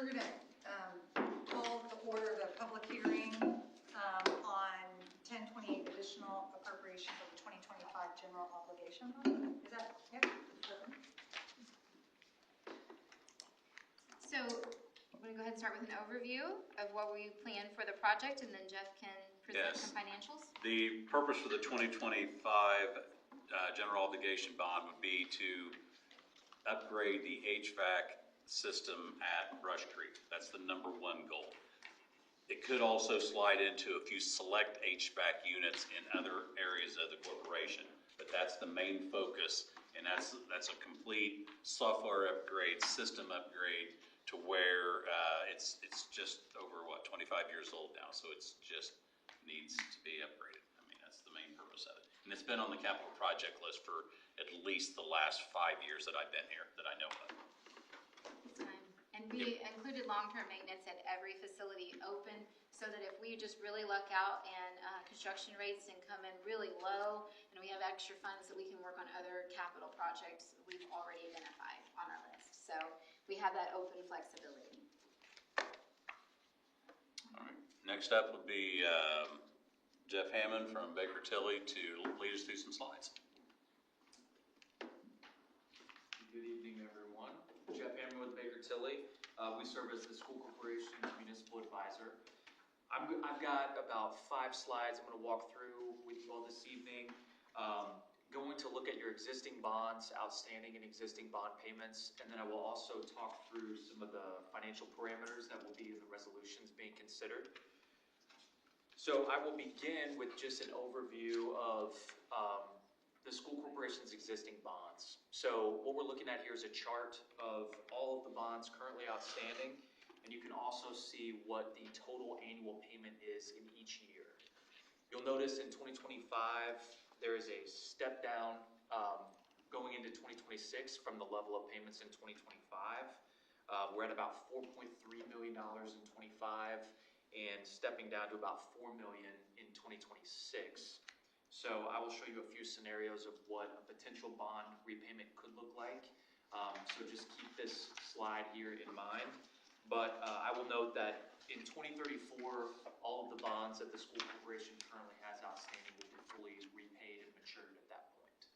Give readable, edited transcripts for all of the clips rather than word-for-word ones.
we're going to call to order the public hearing on 1028 additional appropriation for the 2025 general obligation fund. Is that, yep. So I'm going to go ahead and start with an overview of what we plan for the project, and then Jeff can present some financials. The purpose for the 2025 general obligation bond would be to upgrade the HVAC system at Rush Creek. That's the #1 goal. It could also slide into a few select HVAC units in other areas of the corporation, but that's the main focus, and that's a complete software upgrade, system upgrade, to where it's just over 25 years old now, so it's just needs to be upgraded. I mean, that's the main purpose of it, and it's been on the capital project list for at least the last 5 years that I've been here that I know of. And we included long-term maintenance at every facility open, so that if we just really luck out and construction rates and come in really low, and we have extra funds that we can work on other capital projects we've already identified on our list. So we have that open flexibility. All right. Next up would be Jeff Hammond from Baker Tilly to lead us through some slides. Good evening, everyone. Jeff Hammond with Baker Tilly. We serve as the school corporation's municipal advisor. I've got about 5 slides I'm going to walk through with you all this evening. Going to look at your existing bonds, outstanding and existing bond payments, and then I will also talk through some of the financial parameters that will be in the resolutions being considered. So I will begin with just an overview of the school corporation's existing bonds. So what we're looking at here is a chart of all of the bonds currently outstanding, and you can also see what the total annual payment is in each year. You'll notice in 2025 there is a step down going into 2026 from the level of payments in 2025. We're at about $4.3 million in 25 and stepping down to about $4 million in 2026. So I will show you a few scenarios of what a potential bond repayment could look like. So just keep this slide here in mind. But I will note that in 2034, all of the bonds that the school corporation currently has outstanding will be fully repaid and matured at that point.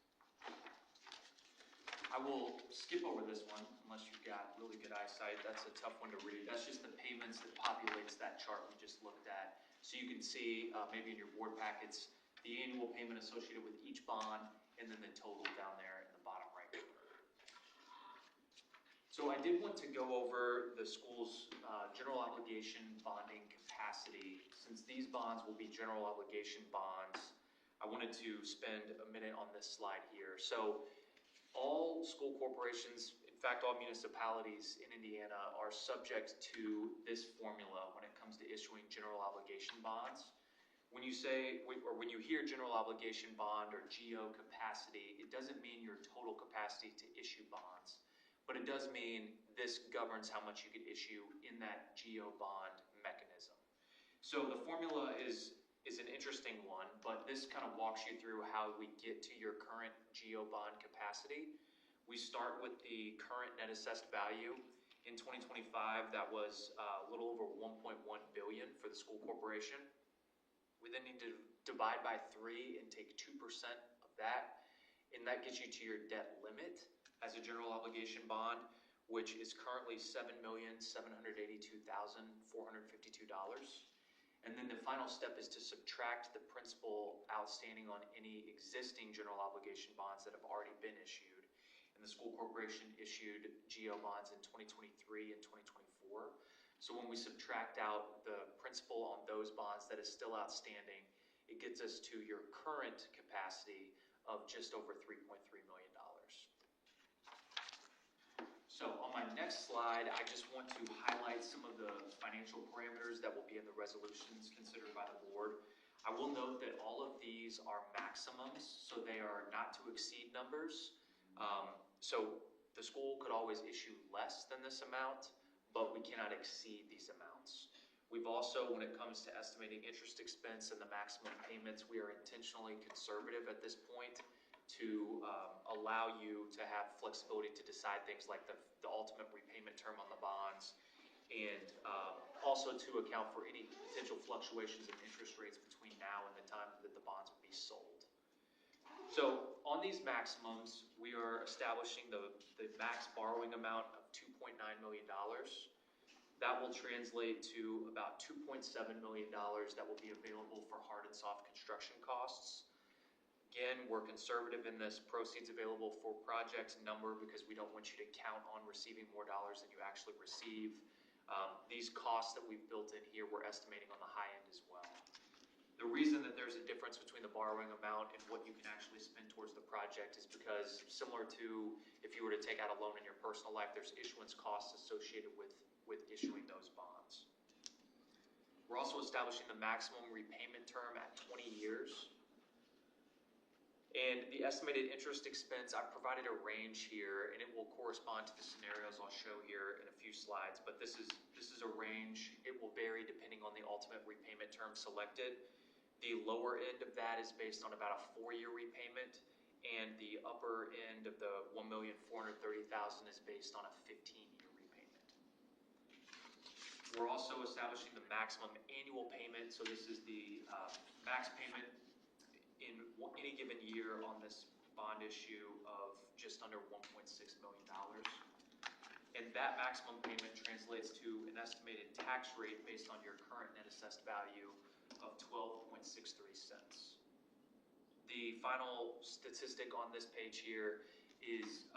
I will skip over this one unless you've got really good eyesight. That's a tough one to read. That's just the payments that populates that chart we just looked at. So you can see maybe in your board packets the annual payment associated with each bond, and then the total down there in the bottom right corner. So I did want to go over the school's general obligation bonding capacity. Since these bonds will be general obligation bonds, I wanted to spend a minute on this slide here. So all school corporations, in fact all municipalities in Indiana, are subject to this formula when it comes to issuing general obligation bonds. When you say, or when you hear general obligation bond or GO capacity, it doesn't mean your total capacity to issue bonds, but it does mean this governs how much you can issue in that GO bond mechanism. So the formula is an interesting one, but this kind of walks you through how we get to your current GO bond capacity. We start with the current net assessed value. In 2025, that was a little over $1.1 billion for the school corporation. We then need to divide by 3 and take 2% of that, and that gets you to your debt limit as a general obligation bond, which is currently $7,782,452. And then the final step is to subtract the principal outstanding on any existing general obligation bonds that have already been issued. And the school corporation issued GO bonds in 2023 and 2024. So when we subtract out the principal on those bonds that is still outstanding, it gets us to your current capacity of just over $3.3 million. So on my next slide, I just want to highlight some of the financial parameters that will be in the resolutions considered by the board. I will note that all of these are maximums, so they are not to exceed numbers. So the school could always issue less than this amount, but we cannot exceed these amounts. We've also, when it comes to estimating interest expense and the maximum payments, we are intentionally conservative at this point to allow you to have flexibility to decide things like the ultimate repayment term on the bonds and also to account for any potential fluctuations in interest rates between now and the time that the bonds would be sold. So on these maximums, we are establishing the max borrowing amount of $2.9 million. That will translate to about $2.7 million that will be available for hard and soft construction costs. Again, we're conservative in this proceeds available for projects number because we don't want you to count on receiving more dollars than you actually receive. These costs that we've built in here, we're estimating on the high end as well. The reason that there's a difference between the borrowing amount and what you can actually spend towards the project is because, similar to if you were to take out a loan in your personal life, there's issuance costs associated with issuing those bonds. We're also establishing the maximum repayment term at 20 years. And the estimated interest expense, I've provided a range here, and it will correspond to the scenarios I'll show here in a few slides, but this is a range. It will vary depending on the ultimate repayment term selected. The lower end of that is based on about a 4-year repayment, and the upper end of the $1,430,000 is based on a 15-year repayment. We're also establishing the maximum annual payment, so this is the max payment in any given year on this bond issue of just under $1.6 million. And that maximum payment translates to an estimated tax rate based on your current net assessed value of 12.63 cents. The final statistic on this page here is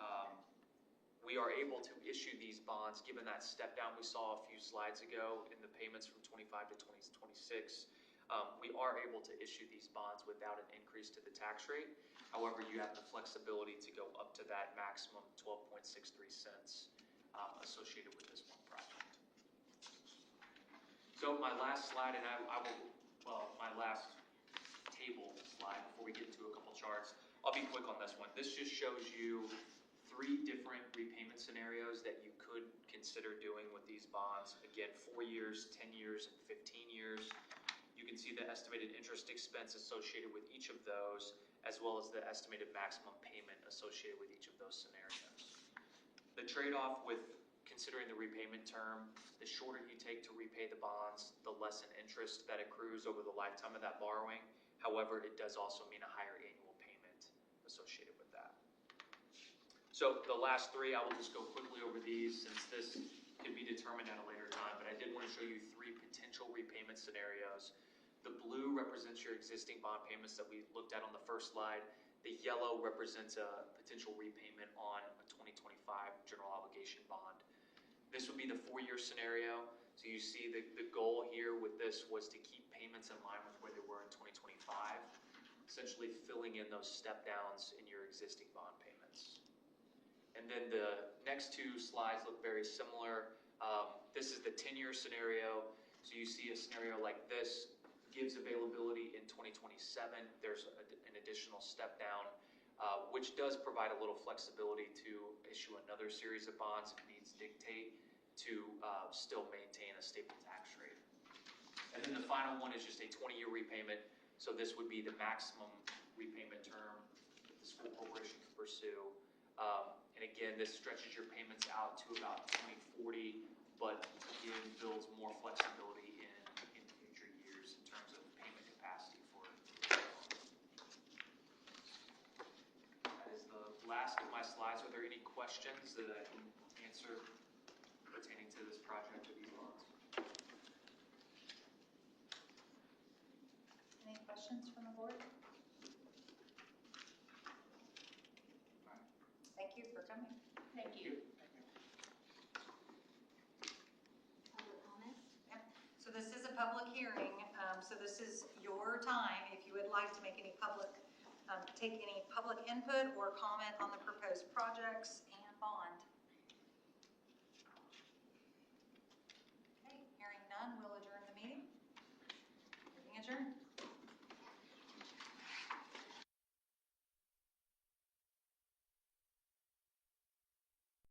we are able to issue these bonds given that step down we saw a few slides ago in the payments from 25 to 2026. We are able to issue these bonds without an increase to the tax rate. However, you have the flexibility to go up to that maximum 12.63 cents associated with this one project. So my last slide, and my last table slide before we get into a couple charts. I'll be quick on this one. This just shows you 3 different repayment scenarios that you could consider doing with these bonds. Again, 4 years, 10 years, and 15 years. You can see the estimated interest expense associated with each of those, as well as the estimated maximum payment associated with each of those scenarios. The trade-off with considering the repayment term, the shorter you take to repay the bonds, the less in interest that accrues over the lifetime of that borrowing. However, it does also mean a higher annual payment associated with that. So the last 3, I will just go quickly over these since this can be determined at a later time, but I did want to show you 3 potential repayment scenarios. The blue represents your existing bond payments that we looked at on the first slide. The yellow represents a potential repayment on a 2025 general obligation bond. This would be the 4-year scenario. So you see the goal here with this was to keep payments in line with where they were in 2025, essentially filling in those step downs in your existing bond payments. And then the next 2 slides look very similar. This is the 10-year scenario. So you see a scenario like this gives availability in 2027. There's an additional step down, which does provide a little flexibility to issue another series of bonds if needs dictate to still maintain a stable tax rate. And then the final one is just a 20-year repayment. So this would be the maximum repayment term that the school corporation can pursue. And again, this stretches your payments out to about 2040, but again, builds more flexibility in future years in terms of payment capacity for that is the last of my slides. Are there any questions that I can answer pertaining to this project or these bonds? Any questions from the board? Thank you for coming. Thank you. Public comment? Yep. So this is a public hearing, so this is your time. If you would like to make any public, take any public input or comment on the proposed projects,